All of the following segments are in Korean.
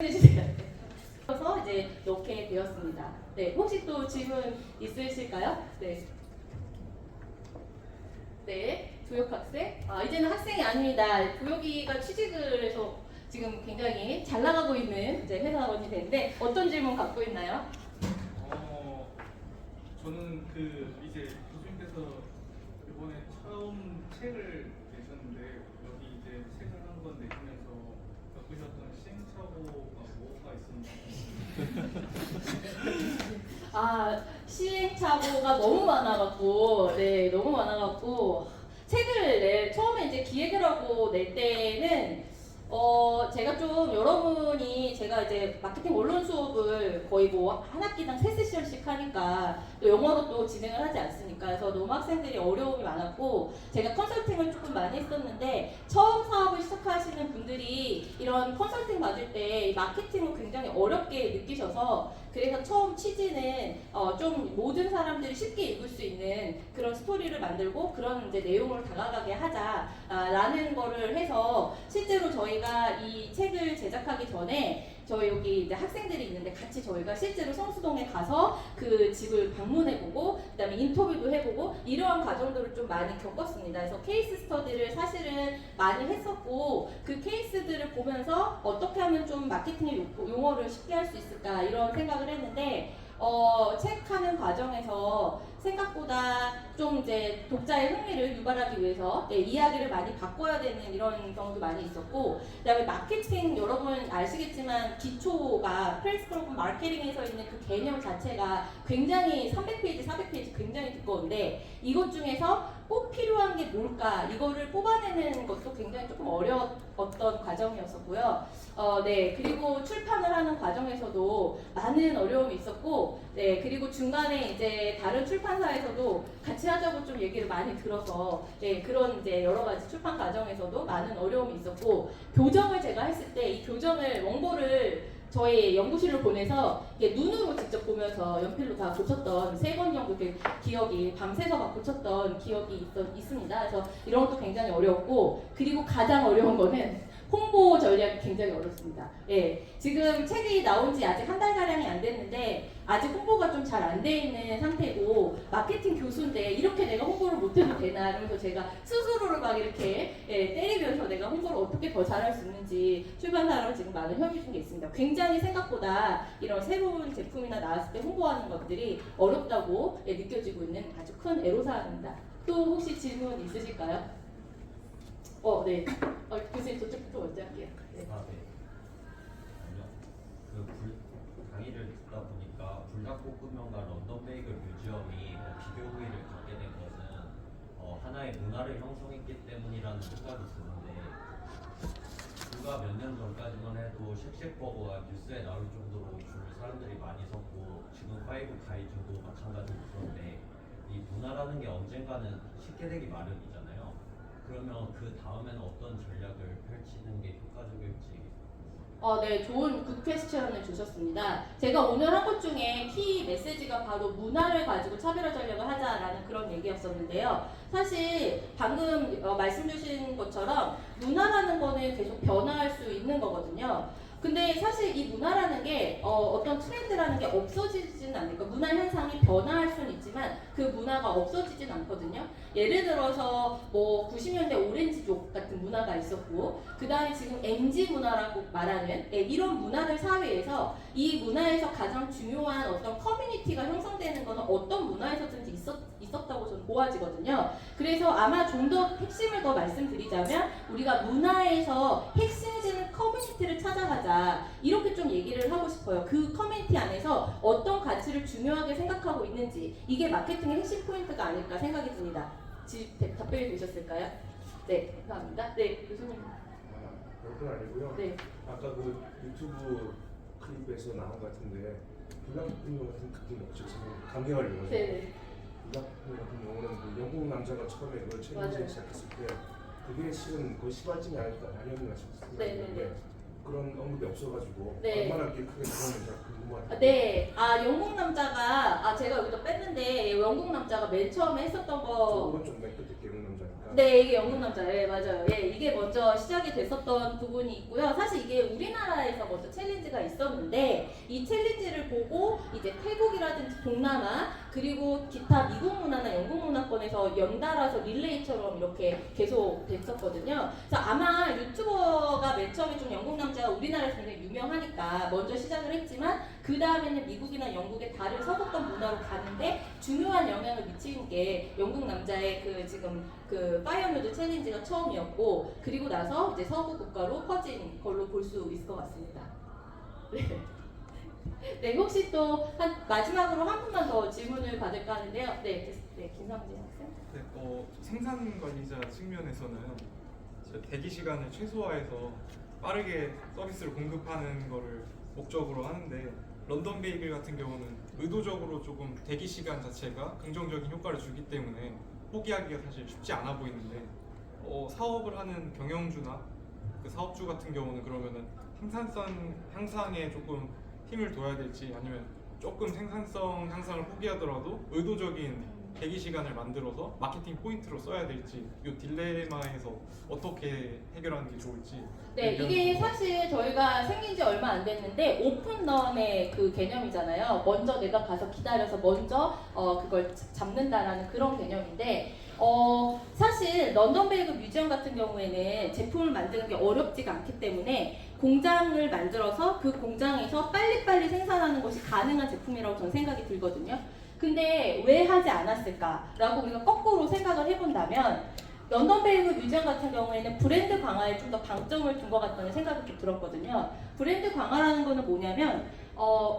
해주세요. 그래서 이제 이렇게 되었습니다. 네, 혹시 또 질문 있으실까요? 네. 네, 교육학생. 이제는 학생이 아닙니다. 교육이가 취직을 해서 지금 굉장히 잘 나가고 있는 이제 회사원이 되는데 어떤 질문 갖고 있나요? 저는 이제 교수님께서 이번에 처음 책을 내셨는데 여기 이제 책을 한 권 내시면서 겪으셨던 시행착오가 뭐가 있었나요? 시행착오가 너무 많아갖고, 네, 너무 많아갖고 책을 처음에 이제 기획을 하고 낼 때는 제가 좀 여러분이 제가 이제 마케팅 원론 수업을 거의 뭐 한 학기당 3세션씩 하니까 또 영어로 또 진행을 하지 않습니까? 그래서 너무 학생들이 어려움이 많았고 제가 컨설팅을 조금 많이 했었는데 처음 사업을 시작하시는 분들이 이런 컨설팅 받을 때 마케팅을 굉장히 어렵게 느끼셔서 그래서 처음 취지는 좀 모든 사람들이 쉽게 읽을 수 있는 그런 스토리를 만들고 그런 이제 내용을 다가가게 하자라는 거를 해서 실제로 저희가 이 책을 제작하기 전에 저희 여기 이제 학생들이 있는데 같이 저희가 실제로 성수동에 가서 그 집을 방문해보고 그다음에 인터뷰도 해보고 이러한 과정들을 좀 많이 겪었습니다. 그래서 케이스 스터디를 사실은 많이 했었고 그 케이스들을 보면서 어떻게 하면 좀 마케팅의 용어를 쉽게 할 수 있을까 이런 생각을 했는데 책 하는 과정에서 생각보다 좀 이제 독자의 흥미를 유발하기 위해서 이야기를 많이 바꿔야 되는 이런 경우도 많이 있었고 그다음에 마케팅 여러분 아시겠지만 기초가 프린시플 오브 마케팅에서 있는 그 개념 자체가 굉장히 300페이지, 400페이지 굉장히 두꺼운데 이것 중에서 꼭 필요한 게 뭘까 이거를 뽑아내는 것도 굉장히 조금 어려웠던 과정이었었고요. 네, 그리고 출판을 하는 과정에서도 많은 어려움이 있었고, 네, 그리고 중간에 이제 다른 출판사에서도 같이 하자고 좀 얘기를 많이 들어서, 네, 그런 이제 여러 가지 출판 과정에서도 많은 어려움이 있었고, 교정을 제가 했을 때 이 교정을 원고를 저희 연구실로 보내서 눈으로 직접 보면서 연필로 다 고쳤던 3번 정도 기억이 밤새서 막 고쳤던 기억이 있습니다. 그래서 이런 것도 굉장히 어려웠고 그리고 가장 어려운 거는 홍보 전략이 굉장히 어렵습니다. 예, 지금 책이 나온 지 아직 한 달가량이 안 됐는데 아직 홍보가 좀 잘 안 돼 있는 상태고 마케팅 교수인데 이렇게 내가 홍보를 못해도 되나 이러면서 제가 스스로를 막 이렇게 때리면서 내가 홍보를 어떻게 더 잘할 수 있는지 출판사랑 지금 많은 협의 중에 있습니다. 굉장히 생각보다 이런 새로운 제품이나 나왔을 때 홍보하는 것들이 어렵다고 느껴지고 있는 아주 큰 애로사항입니다. 또 혹시 질문 있으실까요? 네. 교수님 저쪽부터 먼저 할게요. 네. 네. 아니요. 강의를 듣다 보니까 불닭볶음면과 런던 베이글 뮤지엄이 비교 우위를 갖게 된 것은 하나의 문화를 형성했기 때문이라는 생각이 드는데 불과 몇 년 전까지만 해도 쉑쉑버거가 뉴스에 나올 정도로 줄 사람들이 많이 섰고 지금 파이브 가이즈도 마찬가지로 그런데 이 문화라는 게 언젠가는 쉽게 되기 마련이잖아요. 그러면 그 다음에는 어떤 전략을 펼치는 게 효과적일지. 네, 좋은 굿 퀘스천을 주셨습니다. 제가 오늘 한 것 중에 키 메시지가 바로 문화를 가지고 차별화 전략을 하자라는 그런 얘기였었는데요. 사실 방금 말씀 주신 것처럼 문화라는 거는 계속 변화할 수 있는 거거든요. 근데 사실 이 문화라는 게 어떤 트렌드라는 게 없어지진 않으니까 문화 현상이 변화할 수는 있지만 그 문화가 없어지진 않거든요. 예를 들어서 뭐 90년대 오렌지족 같은 문화가 있었고 그 다음에 지금 MZ 문화라고 말하는 이런 문화들 사회에서 이 문화에서 가장 중요한 어떤 커뮤니티가 형성되는 거는 어떤 문화에서든지 있었다고 저는 보아지거든요. 그래서 아마 좀 더 핵심을 더 말씀드리자면 우리가 문화에서 핵심적인 커뮤니티를 찾아가자 이렇게 좀 얘기를 하고 싶어요. 그 커뮤니티 안에서 어떤 가치를 중요하게 생각하고 있는지 이게 마케팅의 핵심 포인트가 아닐까 생각이 듭니다. 답변이 되셨을까요? 네, 감사합니다. 네, 교수님. 별건 아니고요. 네. 아까 그 유튜브 클립에서 나온 것 같은데 불닭볶음면 같은 그게 없죠. 강경을 이용해서. 네. 불닭볶음면 같은 경우는 그 영국 남자가 처음에 그걸 챌린지 시작했을 때 그게 실은 거의 시발쯤이 아니었나 싶습니다. 네. 그런 언급이 없어가지고 네. 얼마나 이렇게 크게 들어오는지 궁금하네요. 네, 영국 남자가 제가 여기다 뺐는데 영국 남자가 맨 처음에 했었던 저 거. 오른쪽 맨 끝에 영국 남자니까. 네, 이게 영국 남자, 예, 맞아요. 예, 이게 먼저 시작이 됐었던 부분이 있고요. 사실 이게 우리나라에서 먼저 챌린지가 있었는데 이 챌린지를 보고 이제 태국이라든지 동남아 그리고 기타 미국 문화나 영국 문화권에서 연달아서 릴레이처럼 이렇게 계속 됐었거든요. 그래서 아마 유튜버가 맨 처음에 좀 영국 남자가 우리나라에서 굉장히 유명하니까 먼저 시작을 했지만 그 다음에는 미국이나 영국의 다른 서구권 문화로 가는데 중요한 영향을 미치는 게 영국 남자의 그 지금 그 파이어뮤드 챌린지가 처음이었고 그리고 나서 이제 서구 국가로 퍼진 걸로 볼 수 있을 것 같습니다. 네. 네, 혹시 또 마지막으로 한 분만 더 질문을 받을까 하는데요. 네, 김상진 학생. 네, 생산 관리자 측면에서는 대기 시간을 최소화해서 빠르게 서비스를 공급하는 거를 목적으로 하는데 런던 베이글 같은 경우는 의도적으로 조금 대기 시간 자체가 긍정적인 효과를 주기 때문에 포기하기가 사실 쉽지 않아 보이는데 사업을 하는 경영주나 그 사업주 같은 경우는 그러면은 생산성 향상에 조금 힘을 둬야 될지 아니면 조금 생산성 향상을 포기하더라도 의도적인 대기 시간을 만들어서 마케팅 포인트로 써야 될지 이 딜레마에서 어떻게 해결하는 게 좋을지. 네, 이게 사실 저희가 생긴 지 얼마 안 됐는데 오픈런의 그 개념이잖아요. 먼저 내가 가서 기다려서 먼저 그걸 잡는다라는 그런 개념인데 사실 런던 베이글 뮤지엄 같은 경우에는 제품을 만드는 게 어렵지가 않기 때문에 공장을 만들어서 그 공장에서 빨리빨리 생산하는 것이 가능한 제품이라고 저는 생각이 들거든요. 근데 왜 하지 않았을까라고 우리가 거꾸로 생각을 해본다면 런던 베이글 뮤지엄 같은 경우에는 브랜드 강화에 좀 더 방점을 둔 것 같다는 생각이 좀 들었거든요. 브랜드 강화라는 거는 뭐냐면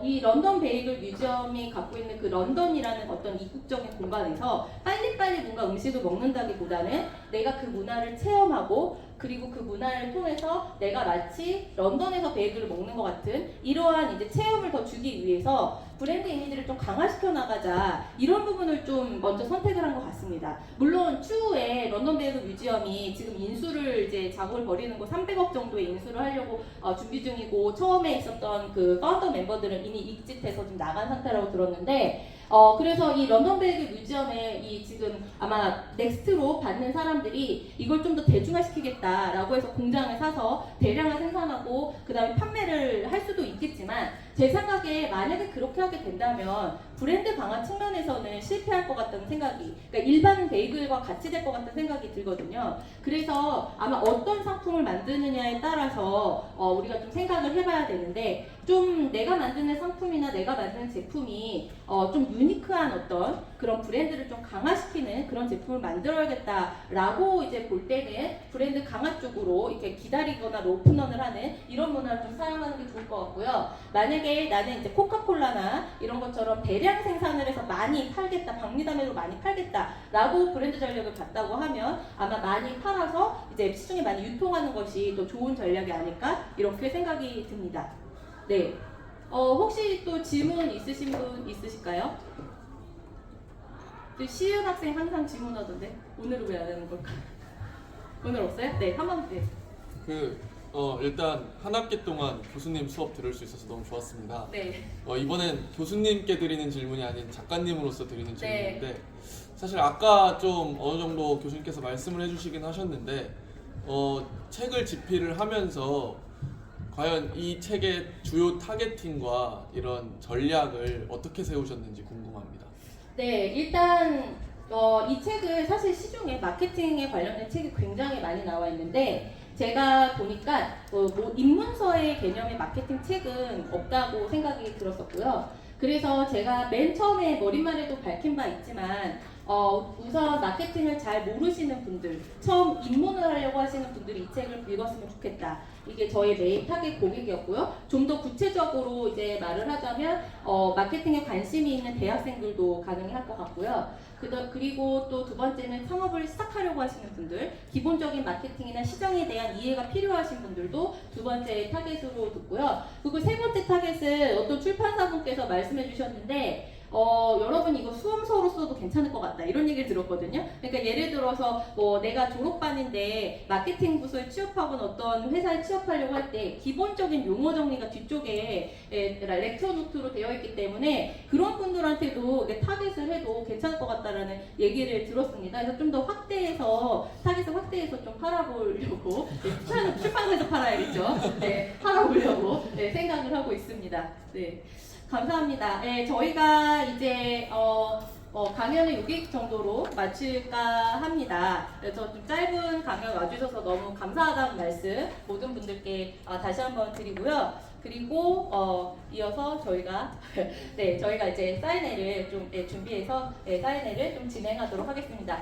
이 런던 베이글 뮤지엄이 갖고 있는 그 런던이라는 어떤 이국적인 공간에서 빨리빨리 뭔가 음식을 먹는다기보다는 내가 그 문화를 체험하고 그리고 그 문화를 통해서 내가 마치 런던에서 베이글을 먹는 것 같은 이러한 이제 체험을 더 주기 위해서 브랜드 이미지를 좀 강화시켜 나가자 이런 부분을 좀 먼저 선택을 한 것 같습니다. 물론 추후에 런던 베이글 뮤지엄이 지금 인수를 이제 작업을 벌이는 거 300억 정도의 인수를 하려고 준비 중이고 처음에 있었던 그 파운더 멤버들은 이미 익짓해서 좀 나간 상태라고 들었는데 그래서 이 런던 베이글 뮤지엄에 이 지금 아마 넥스트로 받는 사람들이 이걸 좀 더 대중화시키겠다라고 해서 공장을 사서 대량화 생산하고 그 다음에 판매를 할 수도 있겠지만 제 생각에 만약에 그렇게 하게 된다면 브랜드 강화 측면에서는 실패할 것 같다는 생각이 그러니까 일반 베이글과 같이 될 것 같다는 생각이 들거든요. 그래서 아마 어떤 상품을 만드느냐에 따라서 우리가 좀 생각을 해봐야 되는데 좀 내가 만드는 상품이나 내가 만드는 제품이 좀 유니크한 어떤 그런 브랜드를 좀 강화시키는 그런 제품을 만들어야겠다라고 이제 볼 때는 브랜드 강화 쪽으로 이렇게 기다리거나 오픈런을 하는 이런 문화를 좀 사용하는 게 좋을 것 같고요. 만약에 나는 이제 코카콜라나 이런 것처럼 대량 생산을 해서 많이 팔겠다, 박리담회로 많이 팔겠다라고 브랜드 전략을 갖다고 하면 아마 많이 팔아서 이제 시중에 많이 유통하는 것이 또 좋은 전략이 아닐까 이렇게 생각이 듭니다. 네. 혹시 또 질문 있으신 분 있으실까요? 시은 학생 항상 질문하던데 오늘은 왜 안 하는 걸까? 오늘 없어요? 네, 한번 네. 일단 한 학기 동안 교수님 수업 들을 수 있어서 너무 좋았습니다. 네. 이번엔 교수님께 드리는 질문이 아닌 작가님으로서 드리는 네. 질문인데 사실 아까 좀 어느 정도 교수님께서 말씀을 해주시긴 하셨는데 책을 집필을 하면서 과연 이 책의 주요 타겟팅과 이런 전략을 어떻게 세우셨는지 궁금합니다. 네, 일단 이 책을 사실 시중에 마케팅에 관련된 책이 굉장히 많이 나와 있는데 제가 보니까 뭐 입문서의 개념의 마케팅 책은 없다고 생각이 들었었고요. 그래서 제가 맨 처음에 머릿말에도 밝힌 바 있지만 우선 마케팅을 잘 모르시는 분들, 처음 입문을 하려고 하시는 분들이 이 책을 읽었으면 좋겠다. 이게 저의 메인 타겟 고객이었고요. 좀 더 구체적으로 이제 말을 하자면 마케팅에 관심이 있는 대학생들도 가능할 것 같고요. 그리고 또 두 번째는 창업을 시작하려고 하시는 분들, 기본적인 마케팅이나 시장에 대한 이해가 필요하신 분들도 두 번째 타겟으로 듣고요. 그리고 세 번째 타겟은 어떤 출판사분께서 말씀해 주셨는데 여러분 이거 수험서로서도 괜찮을 것 같다 이런 얘기를 들었거든요. 그러니까 예를 들어서 뭐 내가 졸업반인데 마케팅 부서에 취업하거나 어떤 회사에 취업하려고 할 때 기본적인 용어 정리가 뒤쪽에 렉처 노트로 되어 있기 때문에 그런 분들한테도 타겟을 해도 괜찮을 것 같다라는 얘기를 들었습니다. 그래서 좀 더 확대해서 타겟을 확대해서 좀 팔아보려고 출판사에서 팔아야겠죠. 네, 팔아보려고 생각을 하고 있습니다. 네. 감사합니다. 네, 저희가 이제 강연을 6일 정도로 마칠까 합니다. 그래서 좀 짧은 강연 와주셔서 너무 감사하다는 말씀 모든 분들께 다시 한번 드리고요. 그리고 이어서 저희가 저희가 이제 사인회를 좀 준비해서 사인회를 좀 진행하도록 하겠습니다.